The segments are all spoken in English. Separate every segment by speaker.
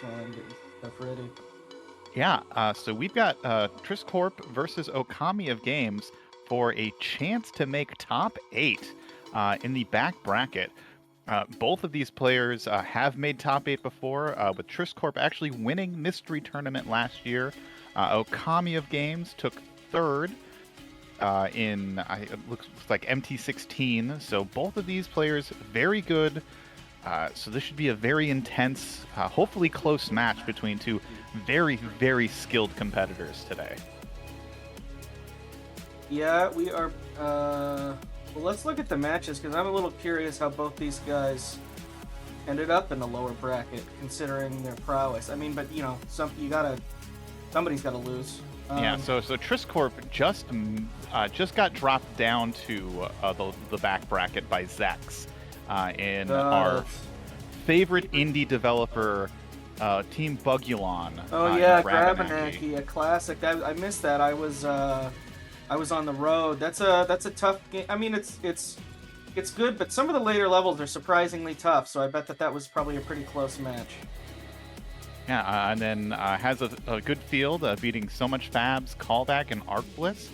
Speaker 1: while I'm getting stuff ready.
Speaker 2: Yeah, so we've got Trisscorp versus OkamiOfGames for a chance to make top 8 in the back bracket. Both of these players have made top 8 before, with Trisscorp actually winning Mystery Tournament last year. OkamiOfGames took third it looks like MT16. So both of these players very good. So this should be a very intense, hopefully close match between two very, very skilled competitors today.
Speaker 1: Yeah, we are. Well, let's look at the matches because I'm a little curious how both these guys ended up in the lower bracket, considering their prowess. I mean, but somebody's got to lose.
Speaker 2: Yeah, so Trisscorp just got dropped down to the back bracket by Zex in our favorite indie developer, Team Bugulon.
Speaker 1: Oh yeah, Grabanaki, a classic. I missed that. I was on the road. That's a tough game. I mean, it's good, but some of the later levels are surprisingly tough. So I bet that was probably a pretty close match.
Speaker 2: Yeah, and then has a good field, beating So Much Fabs, Callback, and Arc Bliss.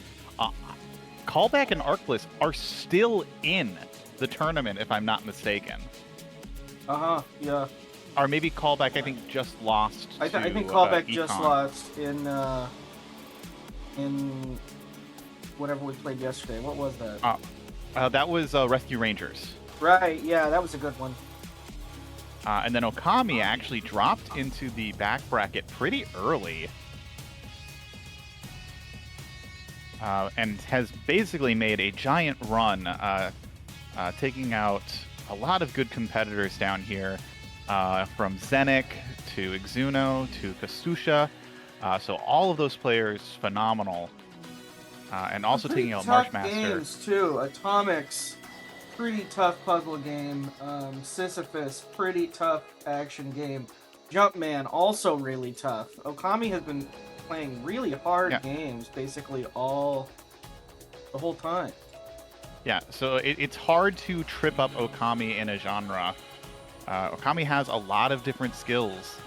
Speaker 2: Callback and Arc Bliss are still in the tournament, if I'm not mistaken.
Speaker 1: Yeah.
Speaker 2: Or maybe Callback, I think, just lost.
Speaker 1: I think Callback just lost in whatever we played yesterday. What was that?
Speaker 2: That was Rescue Rangers.
Speaker 1: Right. Yeah, that was a good one.
Speaker 2: And then Okami actually dropped into the back bracket pretty early. And has basically made a giant run, taking out a lot of good competitors down here, from Zenik to Exuno to Kasusha. So all of those players, phenomenal. And also taking out Marshmaster.
Speaker 1: Games too. Atomics, pretty tough puzzle game. Sisyphus, pretty tough action game. Jumpman, also really tough. Okami has been playing really hard games basically the whole time.
Speaker 2: Yeah, so it's hard to trip up Okami in a genre. Okami has a lot of different skills.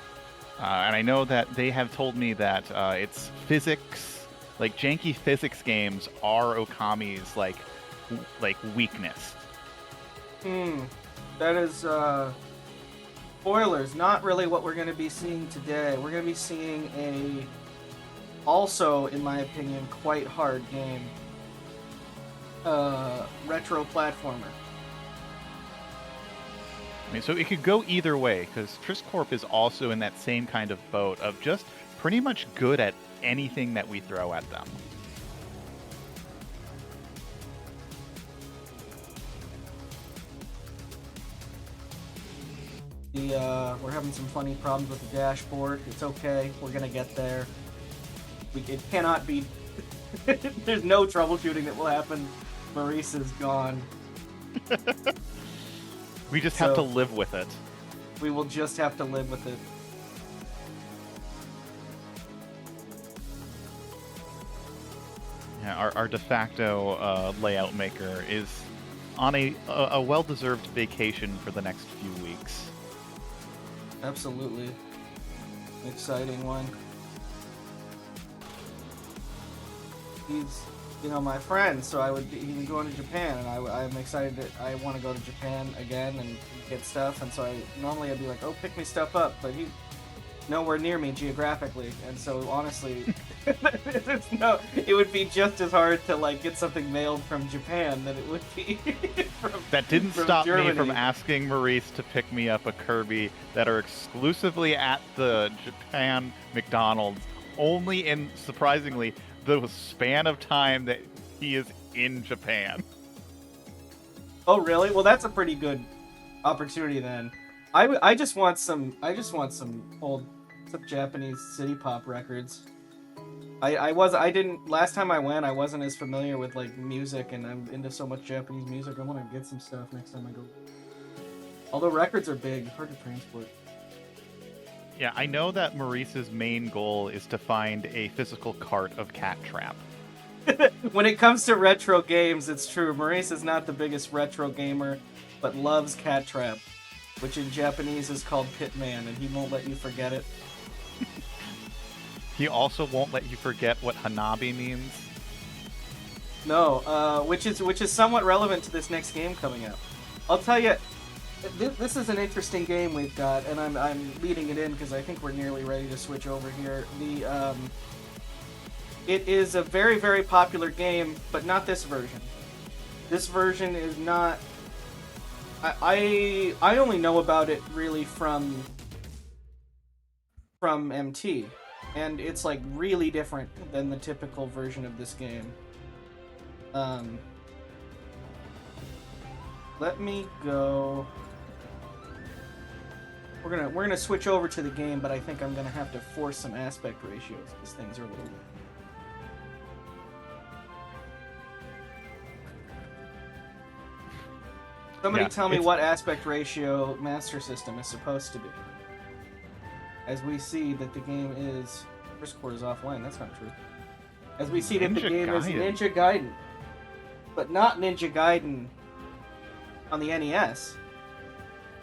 Speaker 2: And I know that they have told me that it's physics, like janky physics games are Okami's like weakness.
Speaker 1: That is spoilers, not really what we're going to be seeing today. We're going to be seeing also, in my opinion, quite hard game. Retro platformer.
Speaker 2: I mean, so it could go either way, because Trisscorp is also in that same kind of boat of just pretty much good at anything that we throw at them.
Speaker 1: We're having some funny problems with the dashboard. It's okay. We're gonna get there. It cannot be. There's no troubleshooting that will happen. Maurice is gone.
Speaker 2: We just have to live with it.
Speaker 1: We will just have to live with it.
Speaker 2: Yeah, our de facto layout maker is on a well-deserved vacation for the next few weeks.
Speaker 1: Absolutely. Exciting one. He's, my friend, so he's going to Japan, and I'm excited that I want to go to Japan again and get stuff, and so normally I'd be like, oh, pick me stuff up, but he's nowhere near me geographically, and so honestly, it would be just as hard to get something mailed from Japan than it would be
Speaker 2: That didn't stop
Speaker 1: Germany.
Speaker 2: me from asking Maurice to pick me up a Kirby that are exclusively at the Japan McDonald's, only in, surprisingly, the span of time that he is in Japan.
Speaker 1: Oh, really? Well, that's a pretty good opportunity then. I just want some old Japanese city pop records. Last time I went, I wasn't as familiar with music, and I'm into so much Japanese music. I want to get some stuff next time I go. Although records are big, hard to transport.
Speaker 2: Yeah, I know that Maurice's main goal is to find a physical cart of Cat Trap.
Speaker 1: When it comes to retro games, it's true. Maurice is not the biggest retro gamer, but loves Cat Trap. which in Japanese is called Pitman, and he won't let you forget it.
Speaker 2: He also won't let you forget what Hanabi means.
Speaker 1: No, which is somewhat relevant to this next game coming up. I'll tell you, this is an interesting game we've got, and I'm leading it in because I think we're nearly ready to switch over here. It is a very, very popular game, but not this version. This version is not. I only know about it really from MT, and it's like really different than the typical version of this game. Let me go. We're gonna switch over to the game, but I think I'm gonna have to force some aspect ratios because things are a little weird. Somebody tell me what aspect ratio Master System is supposed to be. As we see that the game is... Trisscorp is offline, that's not true. As we see that the game is Ninja Gaiden. But not Ninja Gaiden on the NES.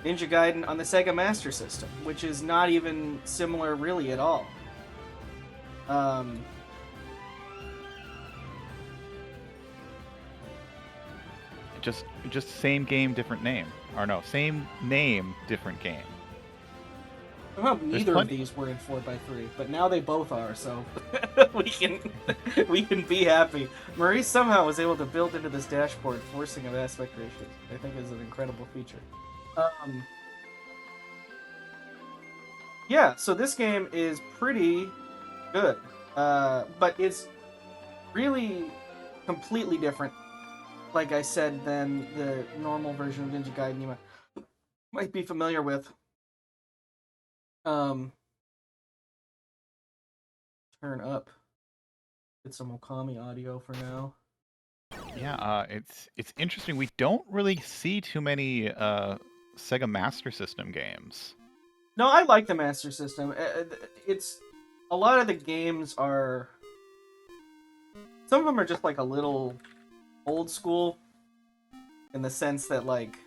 Speaker 1: Ninja Gaiden on the Sega Master System, which is not even similar really at all.
Speaker 2: Just same game, different name. Or no, same name, different game.
Speaker 1: Well, neither of these were in 4x3, but now they both are, so we can be happy. Maurice somehow was able to build into this dashboard forcing of aspect ratios. I think is an incredible feature. Yeah, so this game is pretty good, but it's really completely different, like I said, than the normal version of Ninja Gaiden you might be familiar with. Turn up. Get some Okami audio for now.
Speaker 2: Yeah, it's interesting. We don't really see too many Sega Master System games.
Speaker 1: No, I like the Master System. It's a lot of the games are. Some of them are just like a little old school, in the sense that like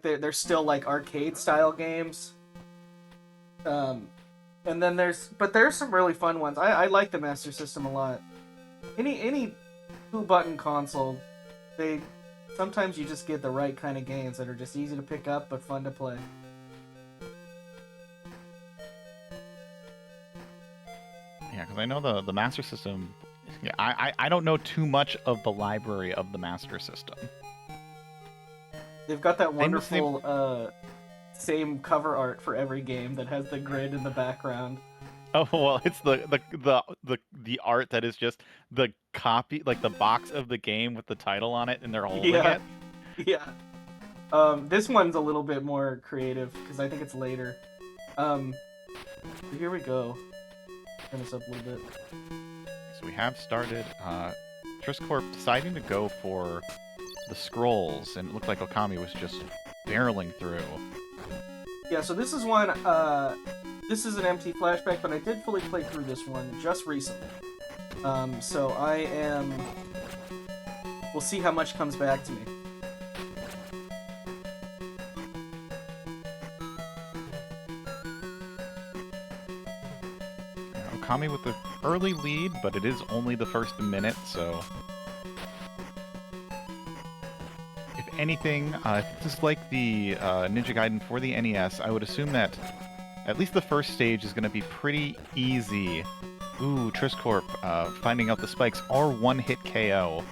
Speaker 1: they're still like arcade style games. And then there's some really fun ones. I like the Master System a lot. Any 2-button console, sometimes you just get the right kind of games that are just easy to pick up but fun to play.
Speaker 2: Yeah, because I know the Master System. Yeah, I don't know too much of the library of the Master System.
Speaker 1: They've got that wonderful same cover art for every game that has the grid in the background.
Speaker 2: Oh well, it's the art that is just the copy, like the box of the game with the title on it, and they're holding it.
Speaker 1: Yeah. This one's a little bit more creative because I think it's later. Here we go. Turn this up a little bit.
Speaker 2: So we have started. Trisscorp deciding to go for the scrolls, and it looked like Okami was just barreling through.
Speaker 1: Yeah, so this is one, this is an empty flashback, but I did fully play through this one just recently. So we'll see how much comes back to me.
Speaker 2: Okami with the early lead, but it is only the first minute, so... anything, just like the Ninja Gaiden for the NES, I would assume that at least the first stage is going to be pretty easy. Ooh, Trisscorp finding out the spikes are one-hit KO.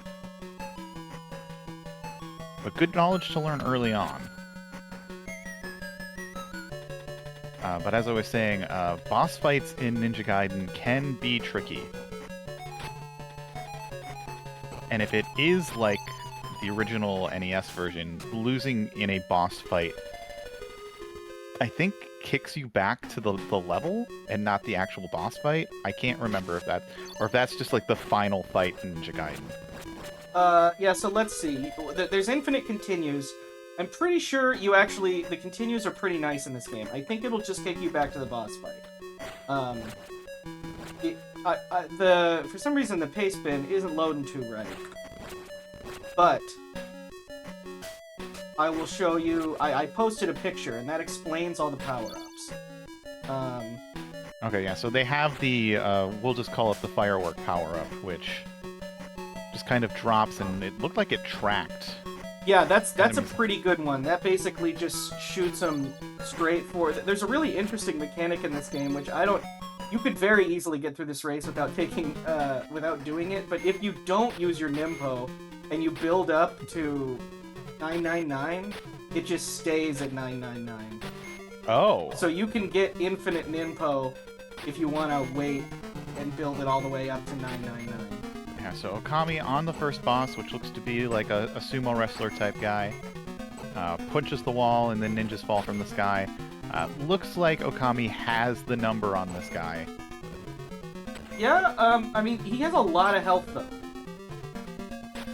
Speaker 2: But good knowledge to learn early on. But as I was saying, boss fights in Ninja Gaiden can be tricky. And if it is like the original NES version, losing in a boss fight, I think kicks you back to the level and not the actual boss fight. I can't remember if that's just like the final fight in Ninja Gaiden.
Speaker 1: Yeah, so let's see. There's infinite continues. I'm pretty sure the continues are pretty nice in this game. I think it'll just take you back to the boss fight. For some reason the paste bin isn't loading too right. But I will show you. I posted a picture, and that explains all the power-ups.
Speaker 2: Okay, yeah, so they have the, we'll just call it the firework power-up, which just kind of drops, and it looked like it tracked.
Speaker 1: Yeah, that's a pretty good one. That basically just shoots them straight for... There's a really interesting mechanic in this game, which I don't... You could very easily get through this race without without doing it, but if you don't use your Nimpo, and you build up to 999, it just stays at 999.
Speaker 2: Oh.
Speaker 1: So you can get infinite Nimpo if you want to wait and build it all the way up to 999.
Speaker 2: Yeah, so Okami on the first boss, which looks to be like a sumo wrestler type guy, punches the wall and then ninjas fall from the sky. Looks like Okami has the number on this guy.
Speaker 1: Yeah, I mean, he has a lot of health though.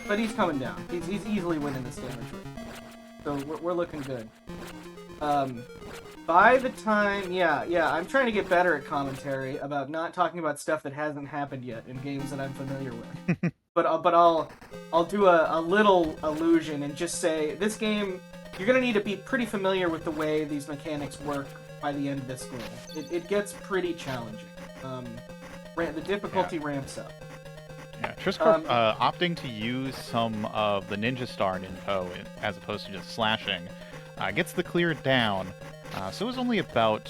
Speaker 1: But he's coming down. He's easily winning this damage rate. So we're looking good. By the time... Yeah, I'm trying to get better at commentary about not talking about stuff that hasn't happened yet in games that I'm familiar with. but I'll do a little allusion and just say, this game, you're going to need to be pretty familiar with the way these mechanics work by the end of this goal. It gets pretty challenging. The difficulty ramps up.
Speaker 2: Yeah, Trisscorp opting to use some of the Ninja Star Ninpo as opposed to just slashing gets the clear down. So it was only about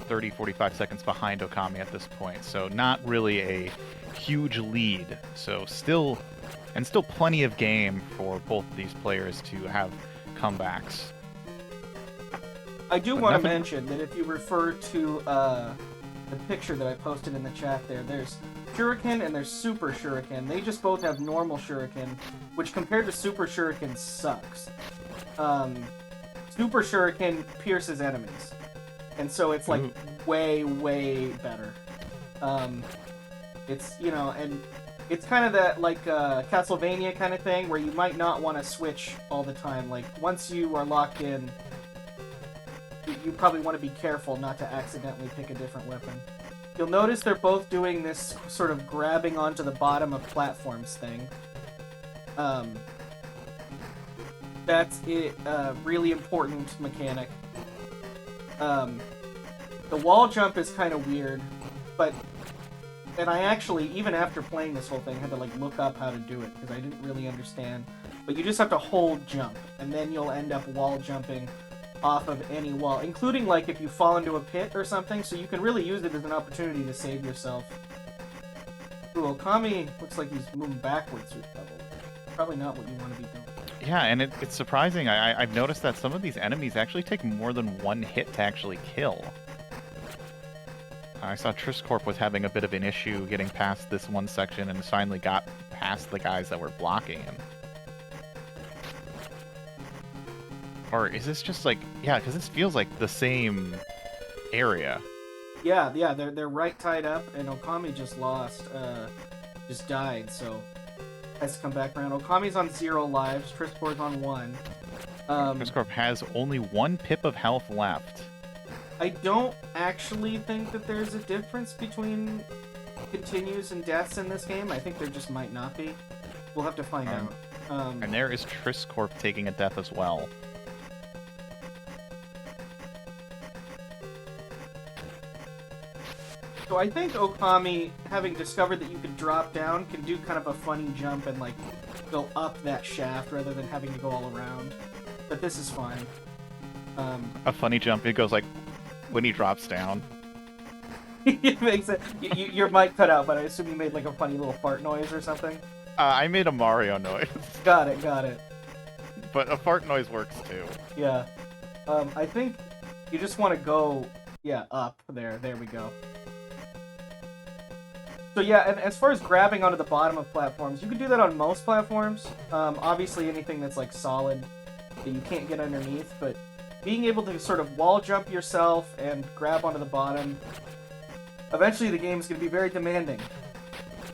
Speaker 2: 30-45 seconds behind Okami at this point, so not really a huge lead. So still plenty of game for both of these players to have comebacks.
Speaker 1: I do want to mention that if you refer to the picture that I posted in the chat there's Shuriken and there's Super Shuriken. They just both have normal Shuriken, which compared to Super Shuriken sucks. Super Shuriken pierces enemies, and so it's like way better. It's, you know, and it's kind of that like Castlevania kind of thing where you might not want to switch all the time. Like once you are locked in, you probably want to be careful not to accidentally pick a different weapon. You'll notice they're both doing this sort of grabbing onto the bottom of platforms thing. That's a really important mechanic. The wall jump is kind of weird, and I actually, even after playing this whole thing, had to like look up how to do it because I didn't really understand. But you just have to hold jump, and then you'll end up wall jumping off of any wall, including like if you fall into a pit or something, so you can really use it as an opportunity to save yourself. Ooh, Okami looks like he's moving backwards through the level. Probably not what you want to be doing.
Speaker 2: Yeah, and it's surprising. I've noticed that some of these enemies actually take more than one hit to actually kill. I saw Trisscorp was having a bit of an issue getting past this one section and finally got past the guys that were blocking him. Or is this just like... Yeah, because this feels like the same area.
Speaker 1: Yeah, they're right tied up, and Okami just lost, just died, so has to come back around. Okami's on 0 lives, Trisscorp's on 1.
Speaker 2: Trisscorp has only 1 pip of health left.
Speaker 1: I don't actually think that there's a difference between continues and deaths in this game. I think there just might not be. We'll have to find out.
Speaker 2: And there is Trisscorp taking a death as well.
Speaker 1: So I think Okami, having discovered that you could drop down, can do kind of a funny jump and like go up that shaft rather than having to go all around. But this is fine.
Speaker 2: A funny jump, it goes like when he drops down.
Speaker 1: It makes it. Your mic cut out, but I assume you made like a funny little fart noise or something.
Speaker 2: I made a Mario noise.
Speaker 1: Got it.
Speaker 2: But a fart noise works too.
Speaker 1: Yeah. I think you just want to go, up there. There we go. So yeah, and as far as grabbing onto the bottom of platforms, you can do that on most platforms. Obviously anything that's like solid that you can't get underneath, but being able to sort of wall jump yourself and grab onto the bottom, eventually the game's going to be very demanding.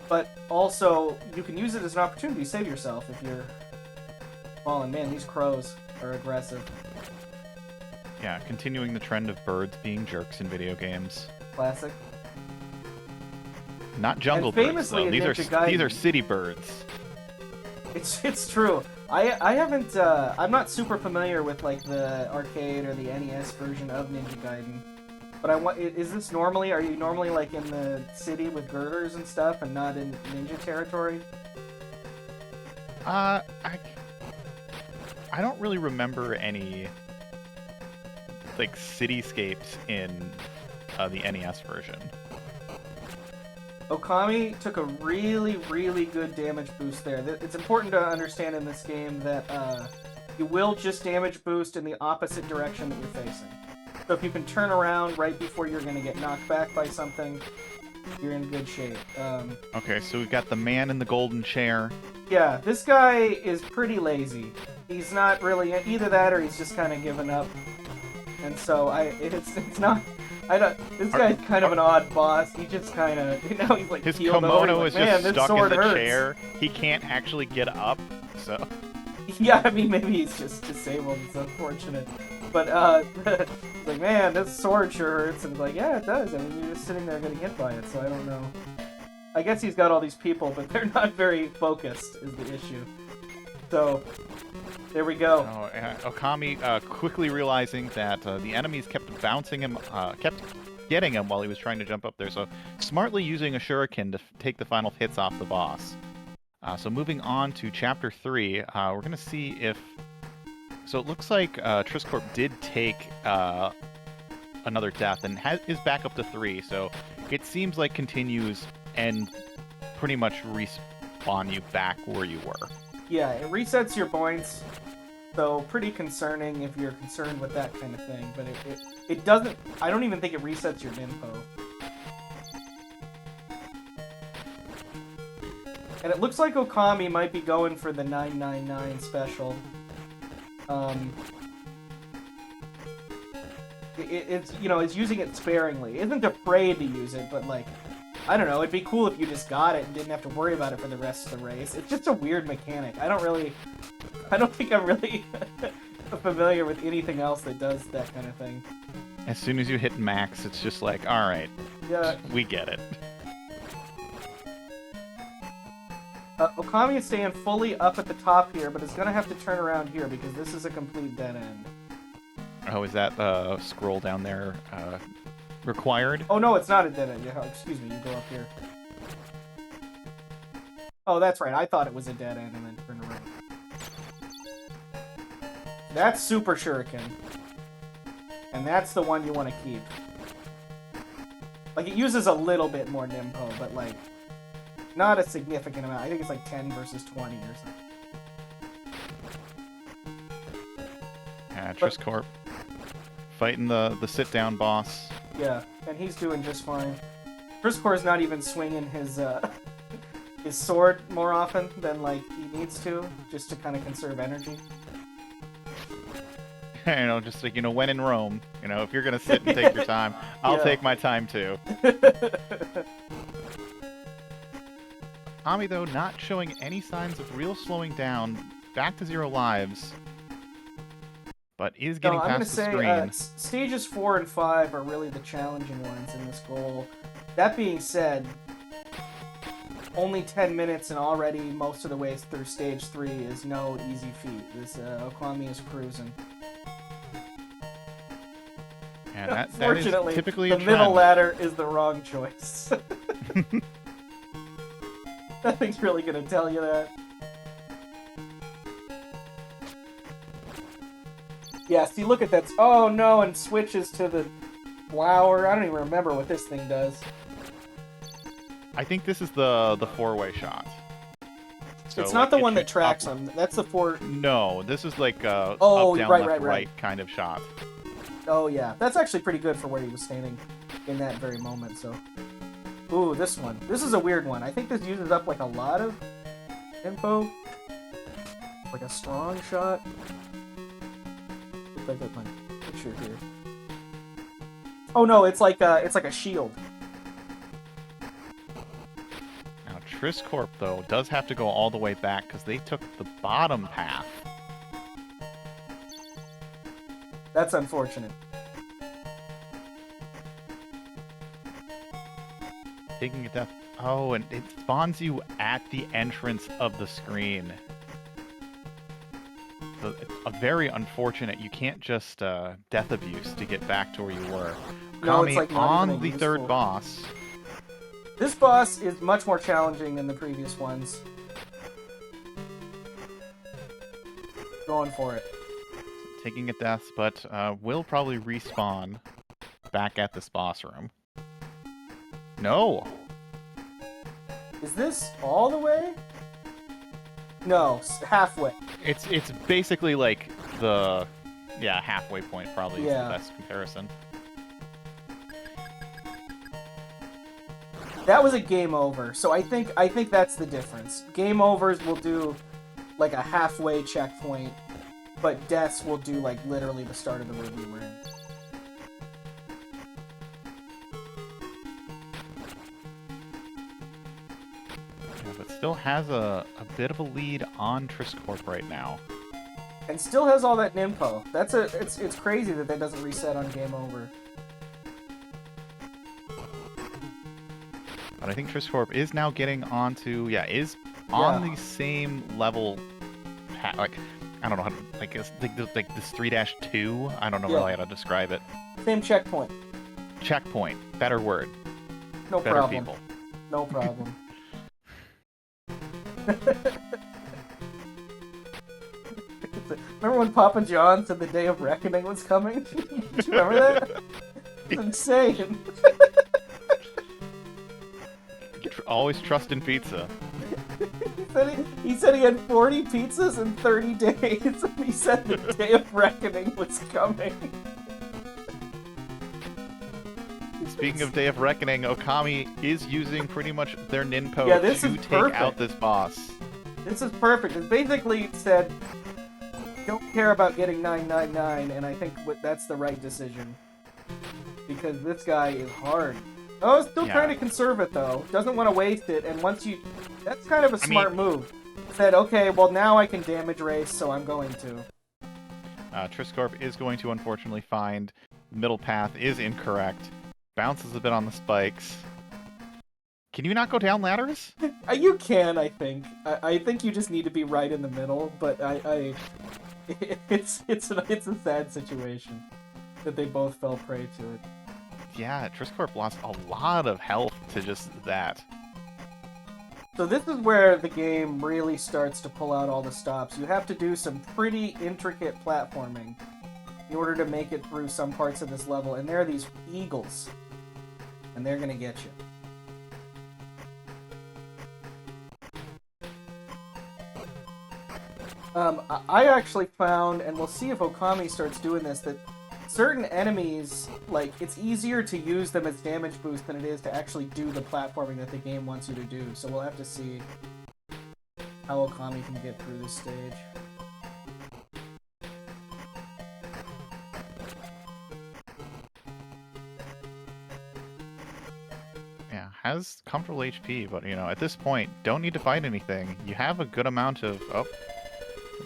Speaker 1: But also, you can use it as an opportunity to save yourself if you're falling. Man, these crows are aggressive.
Speaker 2: Yeah, continuing the trend of birds being jerks in video games.
Speaker 1: Classic.
Speaker 2: Not jungle birds, though. These are city birds.
Speaker 1: It's true. I haven't, I'm not super familiar with, like, the arcade or the NES version of Ninja Gaiden. But is this normally, are you normally, like, in the city with girders and stuff and not in ninja territory?
Speaker 2: I don't really remember any, like, cityscapes in the NES version.
Speaker 1: Okami took a really, really good damage boost there. It's important to understand in this game that you will just damage boost in the opposite direction that you're facing. So if you can turn around right before you're going to get knocked back by something, you're in good shape.
Speaker 2: Okay, so we've got the man in the golden chair.
Speaker 1: Yeah, this guy is pretty lazy. He's not really either that or he's just kind of given up. And so it's not. This guy's kind of an odd boss. He just kind of, he's like
Speaker 2: his
Speaker 1: healed
Speaker 2: kimono
Speaker 1: over.
Speaker 2: is
Speaker 1: Like,
Speaker 2: just
Speaker 1: this
Speaker 2: stuck in
Speaker 1: sword
Speaker 2: the
Speaker 1: hurts.
Speaker 2: chair. He can't actually get up, so.
Speaker 1: Yeah, I mean, maybe he's just disabled. It's unfortunate. But, it's like, man, this sword sure hurts. And it's like, yeah, it does. I mean, you're just sitting there getting hit by it, so I don't know. I guess he's got all these people, but they're not very focused, is the issue. So, there we go.
Speaker 2: Okami quickly realizing that the enemies kept bouncing him, kept getting him while he was trying to jump up there, so smartly using a shuriken to take the final hits off the boss. So moving on to Chapter 3, we're going to see if... So it looks like Trisscorp did take another death and is back up to 3, so it seems like continues and pretty much respawn you back where you were.
Speaker 1: Yeah, it resets your points, so pretty concerning if you're concerned with that kind of thing, but it doesn't... I don't even think it resets your Ninpo. And it looks like Okami might be going for the 999 special. It's, it's using it sparingly. Isn't afraid to use it, but, like, I don't know, it'd be cool if you just got it and didn't have to worry about it for the rest of the race. It's just a weird mechanic. I don't think I'm really familiar with anything else that does that kind of thing.
Speaker 2: As soon as you hit max, it's just like, alright,
Speaker 1: yeah,
Speaker 2: we get it.
Speaker 1: Okami is staying fully up at the top here, but is going to have to turn around here because this is a complete dead end.
Speaker 2: Oh, is that scroll down there required?
Speaker 1: Oh, no, it's not a dead end. Excuse me, you go up here. Oh, that's right. I thought it was a dead end and then turn around. That's Super Shuriken. And that's the one you want to keep. Like, it uses a little bit more Ninpo, but, like, not a significant amount. I think it's like 10 versus 20 or something.
Speaker 2: Yeah, Trisscorp fighting the sit-down boss.
Speaker 1: Yeah, and he's doing just fine. Trisscorp's not even swinging his his sword more often than, like, he needs to, just to kind of conserve energy.
Speaker 2: Just like, when in Rome, if you're gonna sit and take your time, I'll take my time too. Okami, though, not showing any signs of real slowing down, back to 0 lives, but is getting past the screen.
Speaker 1: I'm going to say stages 4 and 5 are really the challenging ones in this goal. That being said, only 10 minutes and already most of the way through stage 3 is no easy feat. This Okami is cruising.
Speaker 2: Yeah, that
Speaker 1: Unfortunately,
Speaker 2: is typically
Speaker 1: the middle ladder is the wrong choice. Nothing's really gonna tell you that. Yeah, see, look at that. Oh no, and switches to the flower. I don't even remember what this thing does.
Speaker 2: I think this is the 4-way shot. So,
Speaker 1: it's not the one that tracks them. That's the 4...
Speaker 2: No, this is like a
Speaker 1: up,
Speaker 2: down, left, right kind of shot.
Speaker 1: Oh yeah, that's actually pretty good for where he was standing in that very moment, so... Ooh, this one. This is a weird one. I think this uses up, like, a lot of info. Like a strong shot. Look at my picture here. Oh no, it's like a shield.
Speaker 2: Now, Trisscorp, though, does have to go all the way back because they took the bottom path.
Speaker 1: That's unfortunate.
Speaker 2: Taking a death. Oh, and it spawns you at the entrance of the screen. it's a very unfortunate. You can't just death abuse to get back to where you were.
Speaker 1: No, it's
Speaker 2: Okami
Speaker 1: like not even
Speaker 2: on the
Speaker 1: useful.
Speaker 2: third boss.
Speaker 1: This boss is much more challenging than the previous ones. Going for it.
Speaker 2: Taking a death, but will probably respawn back at this boss room. No!
Speaker 1: Is this all the way? No, halfway.
Speaker 2: It's basically like the halfway point probably is the
Speaker 1: Yeah.
Speaker 2: best comparison.
Speaker 1: That was a game over, so I think that's the difference. Game overs will do like a halfway checkpoint, but deaths will do like literally the start of the room you were in.
Speaker 2: Yeah, but still has a bit of a lead on Trisscorp right now.
Speaker 1: And still has all that ninpo. It's crazy that doesn't reset on game over.
Speaker 2: But I think Trisscorp is now getting onto on the same level. Like I don't know how to like this 3-2. I don't know really how to describe it.
Speaker 1: Same checkpoint.
Speaker 2: Checkpoint. Better word.
Speaker 1: No
Speaker 2: Better
Speaker 1: problem.
Speaker 2: people.
Speaker 1: No problem. Remember when Papa John said the Day of Reckoning was coming? Do you remember that? It's insane.
Speaker 2: Always trust in pizza.
Speaker 1: He said he had 40 pizzas in 30 days, and he said the Day of Reckoning was coming.
Speaker 2: Speaking of Day of Reckoning, Okami is using pretty much their ninpo to take out this boss.
Speaker 1: This is perfect. It basically said, don't care about getting 999, and I think that's the right decision. Because this guy is hard. Oh, still trying to conserve it, though. Doesn't want to waste it, and once you... That's kind of a smart move. Said, okay, well, now I can damage race, so I'm going to.
Speaker 2: Trisscorp is going to, unfortunately, find the middle path is incorrect. Bounces a bit on the spikes. Can you not go down ladders?
Speaker 1: You can, I think. I think you just need to be right in the middle, but it's a sad situation that they both fell prey to it.
Speaker 2: Yeah, Trisscorp lost a lot of health to just that.
Speaker 1: So this is where the game really starts to pull out all the stops. You have to do some pretty intricate platforming in order to make it through some parts of this level, and there are these eagles, and they're gonna get you. I actually found, and we'll see if Okami starts doing this, that certain enemies, like, it's easier to use them as damage boost than it is to actually do the platforming that the game wants you to do. So we'll have to see how Okami can get through this stage.
Speaker 2: Yeah, has comfortable HP, but, at this point, don't need to fight anything. You have a good amount of... Oh,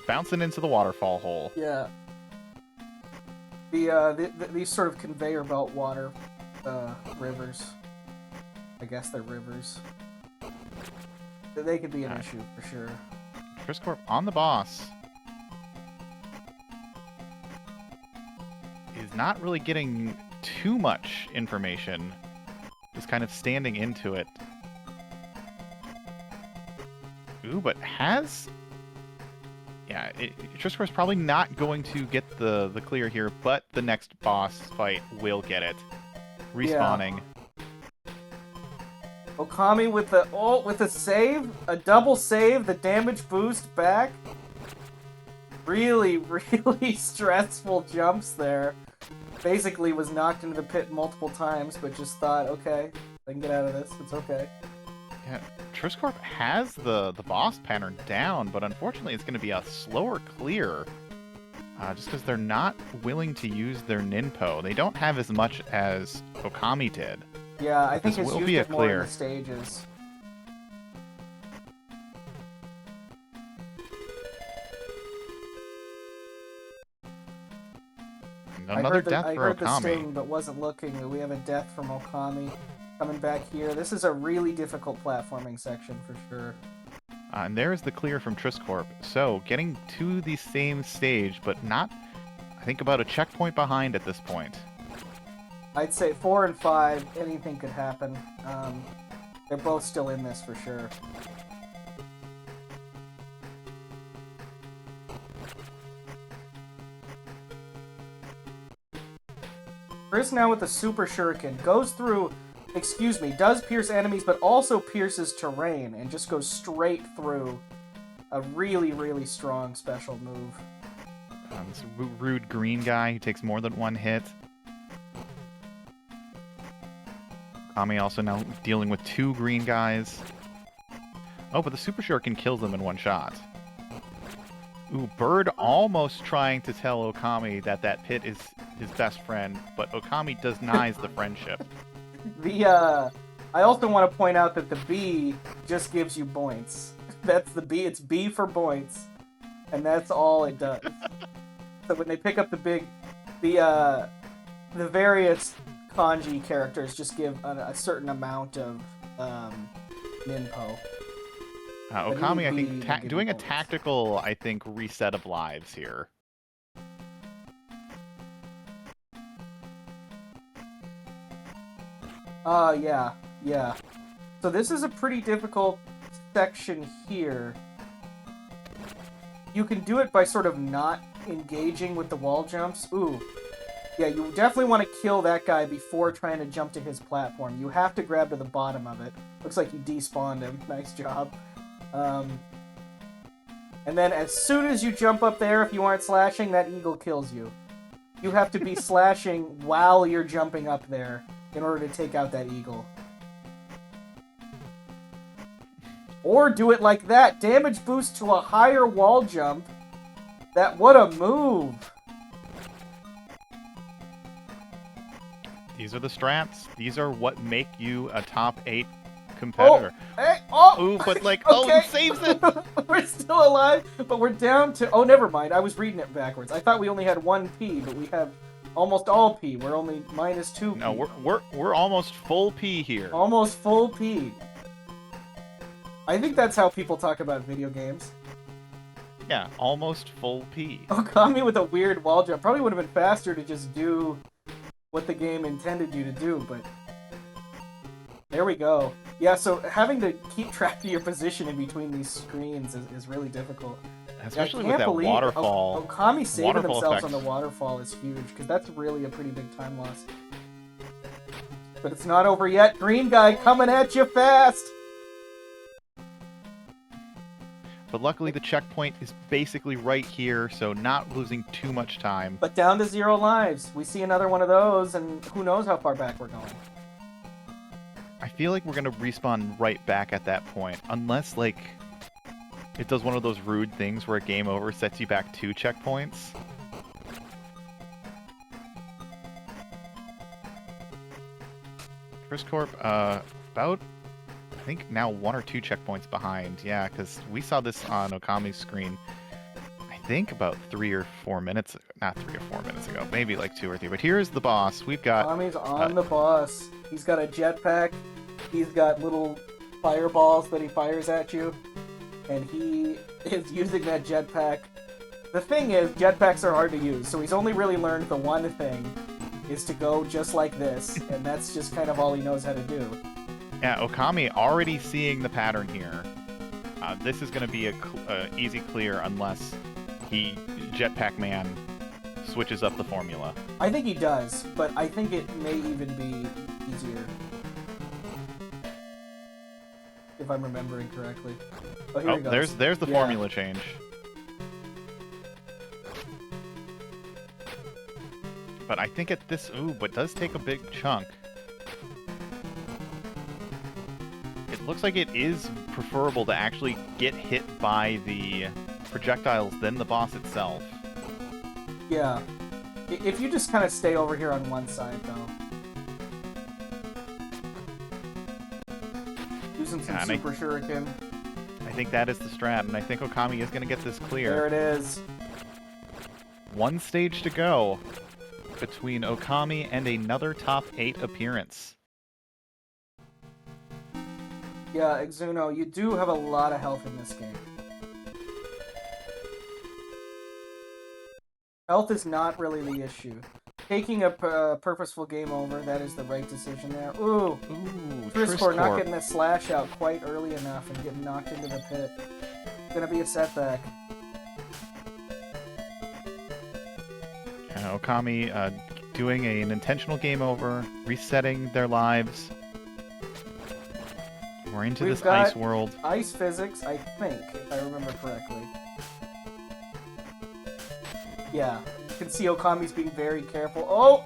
Speaker 2: bouncing into the waterfall hole.
Speaker 1: Yeah. These sort of conveyor belt water rivers. I guess they're rivers. They could be an issue for sure.
Speaker 2: Trisscorp on the boss is not really getting too much information. Just kind of standing into it. Ooh, but has... Yeah, Trisscorp's probably not going to get the clear here, but the next boss fight will get it. Respawning.
Speaker 1: Yeah. Okami with a save, a double save, the damage boost back. Really, really stressful jumps there. Basically was knocked into the pit multiple times, but just thought, okay, I can get out of this. It's okay.
Speaker 2: Yeah, Trisscorp has the boss pattern down, but unfortunately it's going to be a slower clear. Just because they're not willing to use their ninpo. They don't have as much as Okami did.
Speaker 1: Yeah, I think it's
Speaker 2: will
Speaker 1: used
Speaker 2: be a
Speaker 1: it more in
Speaker 2: clear.
Speaker 1: the stages.
Speaker 2: Another death
Speaker 1: I
Speaker 2: for
Speaker 1: heard the
Speaker 2: Okami.
Speaker 1: sting, but wasn't looking. We have a death from Okami coming back here. This is a really difficult platforming section for sure.
Speaker 2: And there's the clear from Trisscorp. So, getting to the same stage, but not, I think, about a checkpoint behind at this point.
Speaker 1: I'd say 4 and 5, anything could happen. They're both still in this for sure. Triss now with the Super Shuriken goes through, does pierce enemies, but also pierces terrain and just goes straight through. A really, really strong special move.
Speaker 2: This rude green guy who takes more than one hit. Okami also now dealing with 2 green guys. Oh, but the Super Shuriken kills them in one shot. Ooh, Bird almost trying to tell Okami that that pit is his best friend, but Okami denies the friendship.
Speaker 1: I also want to point out that the B just gives you points. That's the B. It's B for points, and that's all it does. So when they pick up the various kanji characters just give a certain amount of ninpo.
Speaker 2: Okami, I think, doing a tactical, I think, reset of lives here.
Speaker 1: Yeah. So this is a pretty difficult section here. You can do it by sort of not engaging with the wall jumps. Ooh. Yeah, you definitely want to kill that guy before trying to jump to his platform. You have to grab to the bottom of it. Looks like you despawned him. Nice job. And then as soon as you jump up there, if you aren't slashing, that eagle kills you. You have to be slashing while you're jumping up there in order to take out that eagle. Or do it like that. Damage boost to a higher wall jump. What a move!
Speaker 2: These are the strats. These are what make you a top 8 competitor. Ooh, but like,
Speaker 1: okay.
Speaker 2: it saves it!
Speaker 1: We're still alive, but we're down to... Oh, never mind. I was reading it backwards. I thought we only had 1 P, but we have almost all P. We're only minus 2 P.
Speaker 2: No, we're almost full P here.
Speaker 1: Almost full P. I think that's how people talk about video games.
Speaker 2: Yeah, almost full P.
Speaker 1: Okami with a weird wall jump. Probably would have been faster to just do what the game intended you to do, but... There we go. Yeah, so having to keep track of your position in between these screens is really difficult.
Speaker 2: Especially with that waterfall.
Speaker 1: Okami saving themselves
Speaker 2: effect.
Speaker 1: on the waterfall is huge, because that's really a pretty big time loss. But it's not over yet. Green guy coming at you fast!
Speaker 2: But luckily the checkpoint is basically right here, so not losing too much time.
Speaker 1: But down to 0 lives. We see another one of those, and who knows how far back we're going.
Speaker 2: I feel like we're going to respawn right back at that point, unless, like, it does one of those rude things where a game over sets you back 2 checkpoints. Trisscorp, about, I think now 1 or 2 checkpoints behind. Yeah, because we saw this on Okami's screen, I think about 3 or 4 minutes, not 3 or 4 minutes ago, maybe like 2 or 3. But here's the boss. We've got...
Speaker 1: Okami's on the boss. He's got a jetpack. He's got little fireballs that he fires at you. And he is using that jetpack. The thing is, jetpacks are hard to use, so he's only really learned the one thing, is to go just like this, and that's just kind of all he knows how to do.
Speaker 2: Yeah, Okami already seeing the pattern here. This is going to be a easy clear unless he, Jetpack Man, switches up the formula.
Speaker 1: I think he does, but I think it may even be easier. If I'm remembering correctly. Oh, here he goes.
Speaker 2: There's the formula change. But I think at this... Ooh, but does take a big chunk. It looks like it is preferable to actually get hit by the projectiles than the boss itself.
Speaker 1: Yeah. If you just kind of stay over here on one side, though. Using some Super Shuriken.
Speaker 2: I think that is the strat, and I think Okami is going to get this clear.
Speaker 1: There it is.
Speaker 2: 1 stage to go between Okami and another top 8 appearance.
Speaker 1: Yeah, Exuno, you do have a lot of health in this game. Health is not really the issue. Taking a purposeful game over, that is the right decision there. Ooh! Trisscorp not getting that slash out quite early enough and getting knocked into the pit. It's gonna be a setback.
Speaker 2: Okami doing an intentional game over, resetting their lives. We're into this ice world.
Speaker 1: Ice physics, I think, if I remember correctly. Yeah, you can see Okami's being very careful. Oh!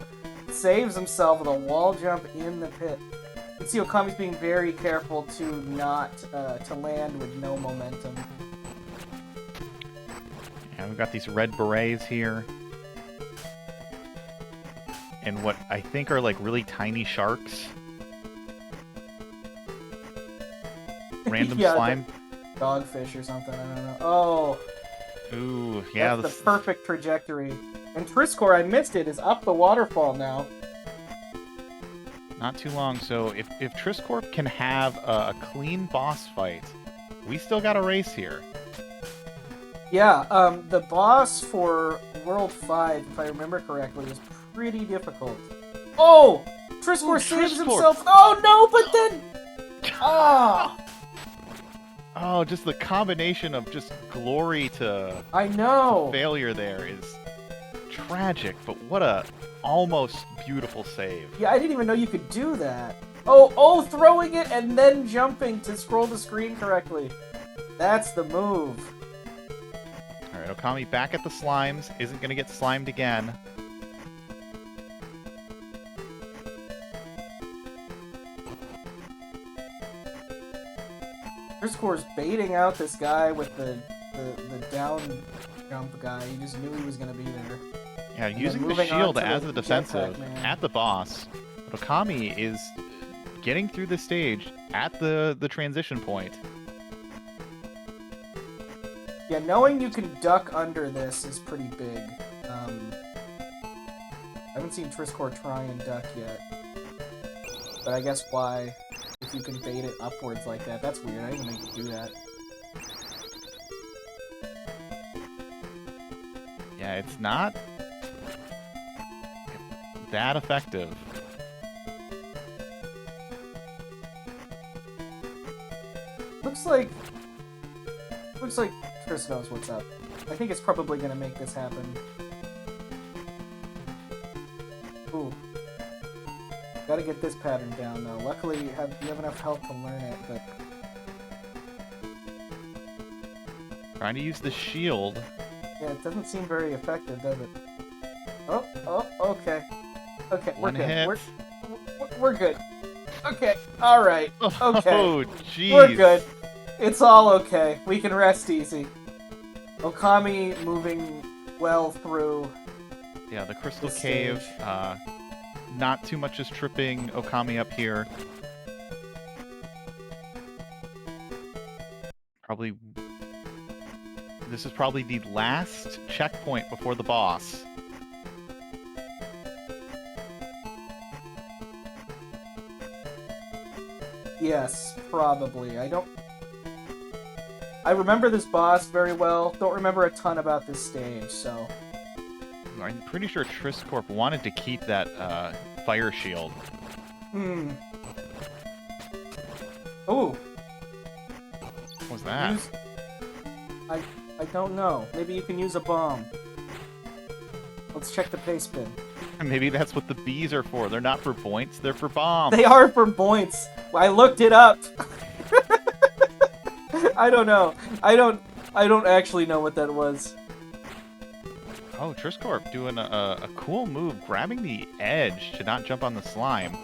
Speaker 1: Saves himself with a wall jump in the pit. You can see Okami's being very careful to not to land with no momentum.
Speaker 2: Yeah, we've got these red berets here. And what I think are like really tiny sharks. Random slime.
Speaker 1: Dogfish or something, I don't know. Oh!
Speaker 2: Ooh, yeah.
Speaker 1: That's the perfect trajectory. And Trisscorp, I missed it, is up the waterfall now.
Speaker 2: Not too long, so if Trisscorp can have a clean boss fight, we still got a race here.
Speaker 1: Yeah, the boss for World 5, if I remember correctly, is pretty difficult. Oh! Trisscorp saves himself! Oh no, but then... Ah!
Speaker 2: Oh, just the combination of just glory to,
Speaker 1: I know.
Speaker 2: to failure there is tragic, but what a almost beautiful save.
Speaker 1: Yeah, I didn't even know you could do that. Oh, throwing it and then jumping to scroll the screen correctly. That's the move.
Speaker 2: Alright, Okami back at the slimes, isn't going to get slimed again.
Speaker 1: Trisscorp's baiting out this guy with the down jump guy. He just knew he was going to be there.
Speaker 2: Yeah, using the shield as the defensive at the boss. But Okami is getting through the stage at the transition point.
Speaker 1: Yeah, knowing you can duck under this is pretty big. I haven't seen Trisscorp try and duck yet. But I guess why? If you can bait it upwards like that. That's weird. I didn't know you could do that.
Speaker 2: Yeah, it's not that effective.
Speaker 1: Looks like Triss knows what's up. I think it's probably gonna make this happen. Ooh. Gotta get this pattern down, though. Luckily, you have enough health to learn it, but...
Speaker 2: Trying to use the shield.
Speaker 1: Yeah, it doesn't seem very effective, does it? Oh, okay. Okay, we're good.
Speaker 2: Hit.
Speaker 1: We're good. Okay, alright. Okay.
Speaker 2: Oh, jeez.
Speaker 1: We're good. It's all okay. We can rest easy. Okami moving well through...
Speaker 2: Yeah, the crystal cave. Not too much is tripping Okami up here. This is probably the last checkpoint before the boss.
Speaker 1: Yes, probably. I remember this boss very well. Don't remember a ton about this stage, so...
Speaker 2: I'm pretty sure Trisscorp wanted to keep that fire shield.
Speaker 1: Hmm. Ooh.
Speaker 2: What was that?
Speaker 1: I don't know. Maybe you can use a bomb. Let's check the paste bin.
Speaker 2: Maybe that's what the bees are for. They're not for points, they're for bombs.
Speaker 1: They are for points. I looked it up. I don't know. I don't actually know what that was.
Speaker 2: Oh, Trisscorp doing a cool move, grabbing the edge to not jump on the slime.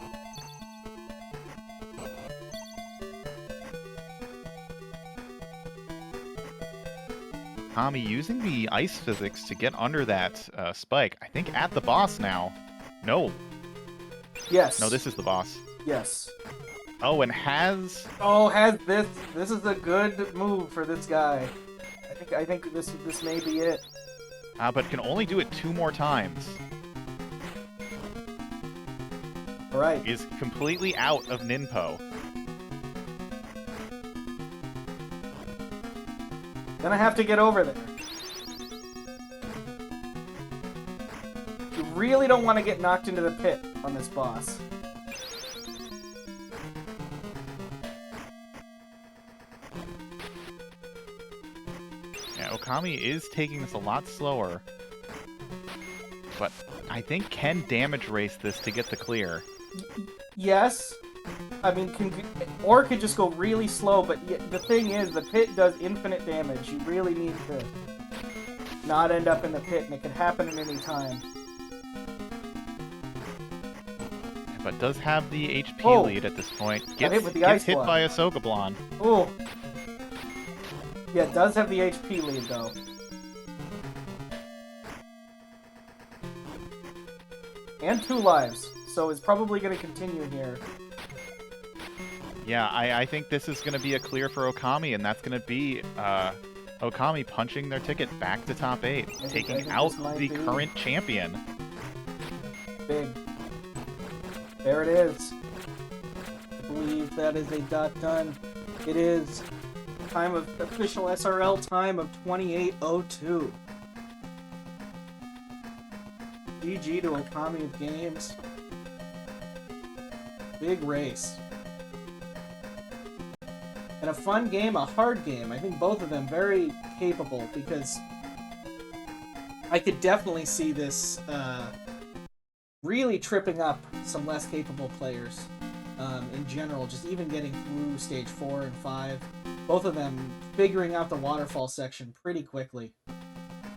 Speaker 2: Okami using the ice physics to get under that spike. I think at the boss now. No.
Speaker 1: Yes.
Speaker 2: No, this is the boss.
Speaker 1: Yes.
Speaker 2: Oh, and has...
Speaker 1: Oh, has this. This is a good move for this guy. I think this may be it.
Speaker 2: But can only do it 2 more times.
Speaker 1: Right.
Speaker 2: Is completely out of Ninpo.
Speaker 1: Gonna have to get over there. You really don't want to get knocked into the pit on this boss.
Speaker 2: Yeah, Okami is taking this a lot slower. But I think can damage race this to get the clear.
Speaker 1: Yes. I mean, or could just go really slow, but the thing is, the pit does infinite damage. You really need to not end up in the pit, and it can happen at any time.
Speaker 2: But does have the HP lead at this point. Gets hit by a Sogablon.
Speaker 1: Oh. Yeah, it does have the HP lead, though. And 2 lives, so it's probably going to continue here.
Speaker 2: Yeah, I think this is going to be a clear for Okami, and that's going to be Okami punching their ticket back to top 8, taking out the current champion.
Speaker 1: Big. There it is. I believe that is a done. It is time of official SRL time of 28:02. GG to OkamiOfGames. Big race. And a fun game, a hard game. I think both of them very capable, because I could definitely see this really tripping up some less capable players in general, just even getting through stage 4 and 5. Both of them figuring out the waterfall section pretty quickly.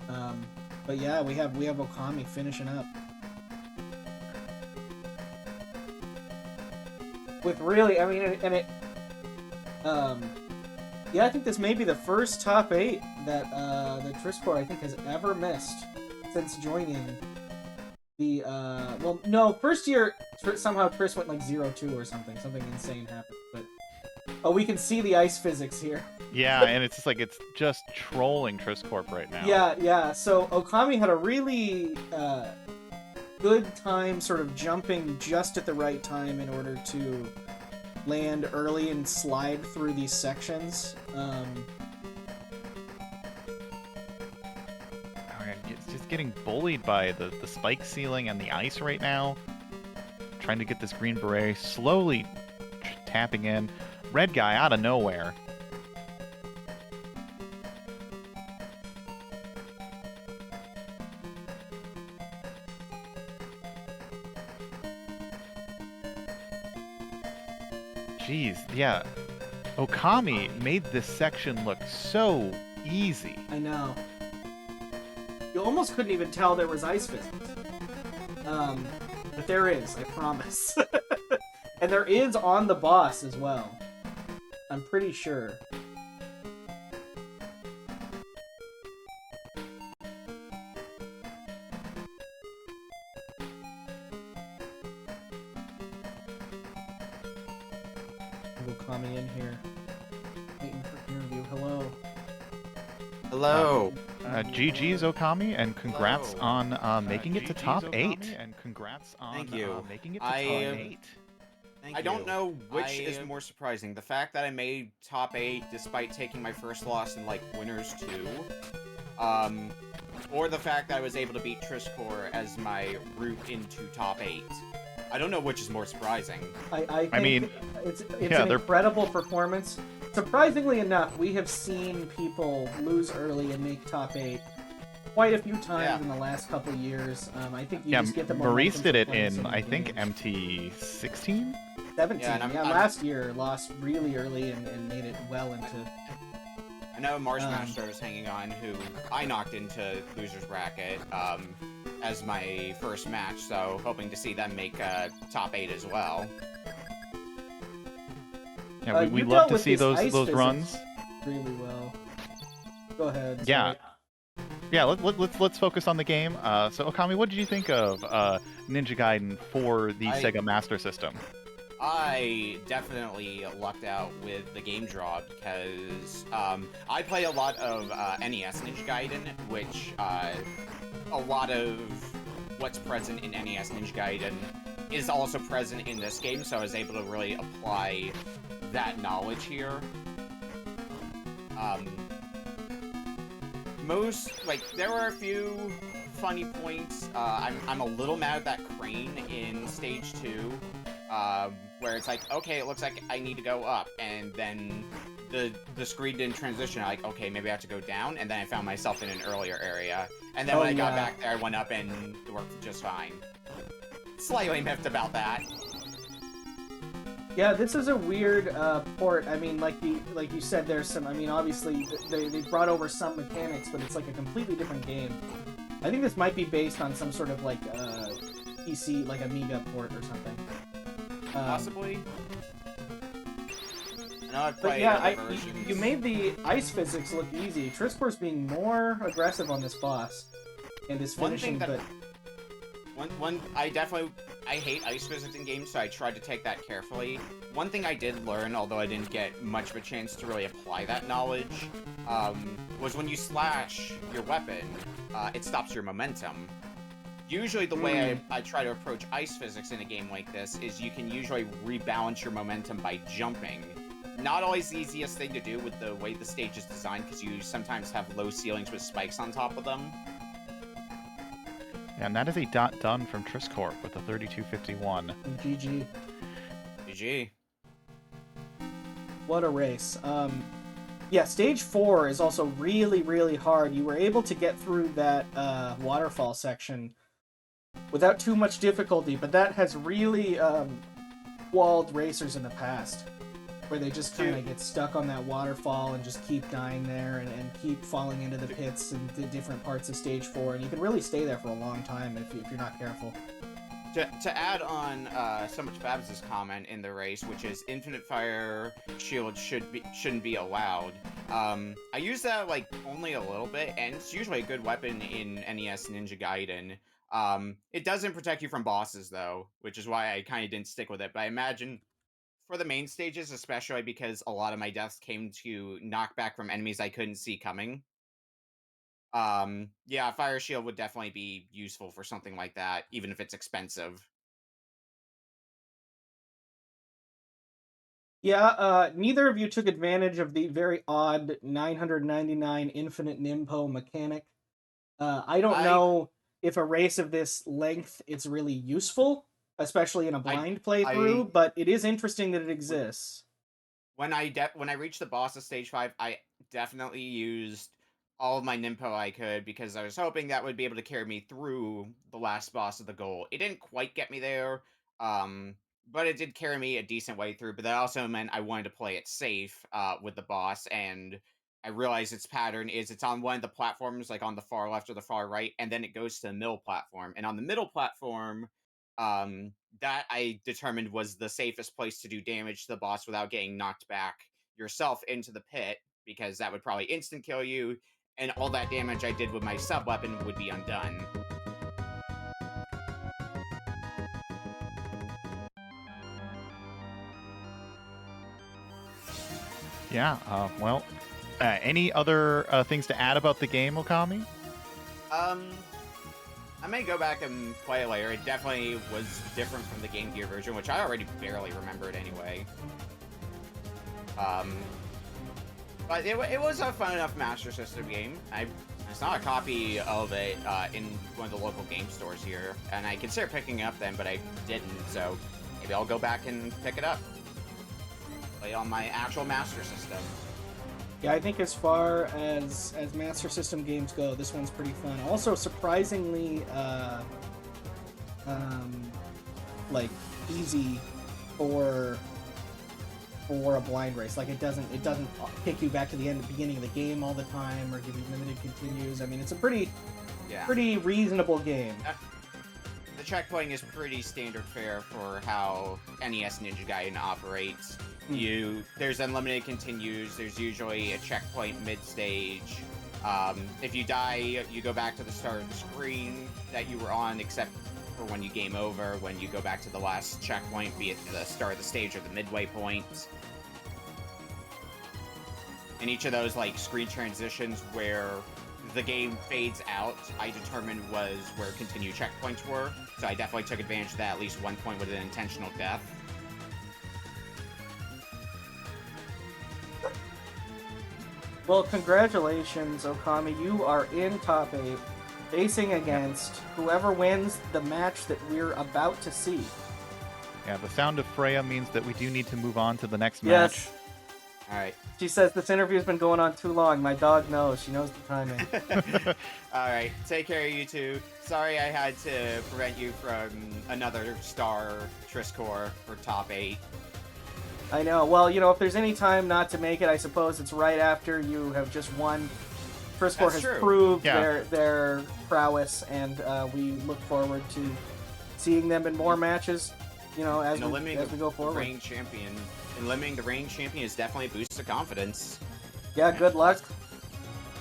Speaker 1: But yeah, we have Okami finishing up with really, I mean, and it, yeah, I think this may be the first top 8 that Trisscorp I think has ever missed since joining the well, no, first year somehow Triss went like 0-2 or something insane happened, but oh, we can see the ice physics here.
Speaker 2: Yeah, and it's just like, it's just trolling Trisscorp right now.
Speaker 1: Yeah. So Okami had a really good time sort of jumping just at the right time in order to land early and slide through these sections.
Speaker 2: It's just getting bullied by the spike ceiling and the ice right now. Trying to get this green beret, slowly tapping in. Red guy out of nowhere. Jeez, yeah. Okami made this section look so easy.
Speaker 1: I know. You almost couldn't even tell there was ice physics. But there is, I promise. And there is on the boss as well. I'm pretty sure. Okami in here. Waiting for interview. Hello.
Speaker 3: Hello.
Speaker 2: GG's Okami, and congrats on making it to top 8.
Speaker 3: Thank you.
Speaker 2: Making it to top 8.
Speaker 3: I don't know which is more surprising. The fact that I made top 8 despite taking my first loss in, like, Winners 2. Or the fact that I was able to beat Trisscorp as my route into top 8. I don't know which is more surprising.
Speaker 1: I mean, it's an incredible performance. Surprisingly enough, we have seen people lose early and make top 8 quite a few times in the last couple of years. I think you just get the momentum.
Speaker 2: Maurice did it in, I think, MT 16?
Speaker 1: 17. Yeah, last year lost really early and made it well into...
Speaker 3: I know Mars Master was hanging on, who I knocked into loser's bracket as my first match, so hoping to see them make top 8 as well.
Speaker 2: Yeah, we love to see those runs.
Speaker 1: Really well. Go ahead.
Speaker 2: Yeah. Sorry. Yeah, let's focus on the game. So Okami, what did you think of Ninja Gaiden for the Sega Master System?
Speaker 3: I definitely lucked out with the game draw because I play a lot of NES Ninja Gaiden, which a lot of what's present in NES Ninja Gaiden is also present in this game, so I was able to really apply that knowledge here. there were a few funny points. I'm a little mad at that crane in stage 2, where it's like, okay, it looks like I need to go up, and then the screen didn't transition. I'm like, okay, maybe I have to go down, and then I found myself in an earlier area, and then when I got back there, I went up and it worked just fine. Slightly miffed about that.
Speaker 1: Yeah, this is a weird port. I mean, like you said, there's some. I mean, obviously they brought over some mechanics, but it's like a completely different game. I think this might be based on some sort of like PC, like Amiga port or something.
Speaker 3: Possibly. I know I've
Speaker 1: But
Speaker 3: played
Speaker 1: yeah,
Speaker 3: other versions.
Speaker 1: you made the ice physics look easy. Trisscorp's being more aggressive on this boss, and is finishing.
Speaker 3: I hate ice physics in games, so I tried to take that carefully. One thing I did learn, although I didn't get much of a chance to really apply that knowledge, was when you slash your weapon, it stops your momentum. Usually the way I try to approach ice physics in a game like this is you can usually rebalance your momentum by jumping. Not always the easiest thing to do with the way the stage is designed, because you sometimes have low ceilings with spikes on top of them.
Speaker 2: And that is a dot done from Trisscorp with a 3251.
Speaker 1: GG.
Speaker 3: GG.
Speaker 1: What a race. Yeah, stage 4 is also really, really hard. You were able to get through that waterfall section without too much difficulty, but that has really walled racers in the past, where they just kind of get stuck on that waterfall and just keep dying there and keep falling into the pits in the different parts of stage 4, and you can really stay there for a long time if you're not careful.
Speaker 3: To add on so much Babs' comment in the race, which is infinite fire shield shouldn't be allowed. I use that like only a little bit, and it's usually a good weapon in NES Ninja Gaiden. It doesn't protect you from bosses though, which is why I kind of didn't stick with it. But I imagine for the main stages, especially because a lot of my deaths came to knockback from enemies I couldn't see coming. Yeah, Fire Shield would definitely be useful for something like that, even if it's expensive.
Speaker 1: Yeah, neither of you took advantage of the very odd 999 infinite Nimpo mechanic. I don't know if a race of this length is really useful, especially in a blind playthrough, but it is interesting that it exists.
Speaker 3: When I reached the boss of stage 5, I definitely used all of my Nimpo I could, because I was hoping that would be able to carry me through the last boss of the goal. It didn't quite get me there, but it did carry me a decent way through, but that also meant I wanted to play it safe with the boss, and I realized its pattern is it's on one of the platforms, like on the far left or the far right, and then it goes to the middle platform. And on the middle platform, that I determined was the safest place to do damage to the boss without getting knocked back yourself into the pit, because that would probably instant kill you, and all that damage I did with my sub-weapon would be undone.
Speaker 2: Yeah, well, any other things to add about the game, Okami?
Speaker 3: I may go back and play it later. It definitely was different from the Game Gear version, which I already barely remembered anyway. But it was a fun enough Master System game. I saw a copy of it in one of the local game stores here, and I considered picking it up then, but I didn't, so maybe I'll go back and pick it up. Play on my actual Master System.
Speaker 1: Yeah, I think as far as Master System games go, this one's pretty fun. Also, surprisingly, like easy for a blind race. Like it doesn't kick you back to the beginning of the game all the time, or give you limited continues. I mean, it's a pretty reasonable game.
Speaker 3: The checkpointing is pretty standard fare for how NES Ninja Gaiden operates. There's unlimited continues. There's usually a checkpoint mid-stage. If you die, you go back to the start of the screen that you were on, except for when you game over, when you go back to the last checkpoint, be it the start of the stage or the midway point. And each of those like screen transitions where the game fades out, I determined was where continue checkpoints were. So I definitely took advantage of that at least one point with an intentional death.
Speaker 1: Well, congratulations, Okami. You are in top 8, facing against whoever wins the match that we're about to see.
Speaker 2: Yeah, the sound of Freya means that we do need to move on to the next
Speaker 1: Yes.
Speaker 2: match.
Speaker 3: All right.
Speaker 1: She says this interview's been going on too long. My dog knows. She knows the timing.
Speaker 3: All right. Take care, you two. Sorry I had to prevent you from another star Trisscorp for top 8.
Speaker 1: I know. Well, you know, if there's any time not to make it, I suppose it's right after you have just won. Trisscorp has
Speaker 3: true.
Speaker 1: proved
Speaker 2: Yeah.
Speaker 1: their prowess, and we look forward to seeing them in more matches. You know, as we go forward.
Speaker 3: Reigning champion. And limiting the reigning champion is definitely a boost of confidence.
Speaker 1: Yeah. Good luck.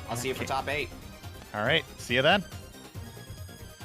Speaker 3: I'll see you for top 8.
Speaker 2: All right, see you then.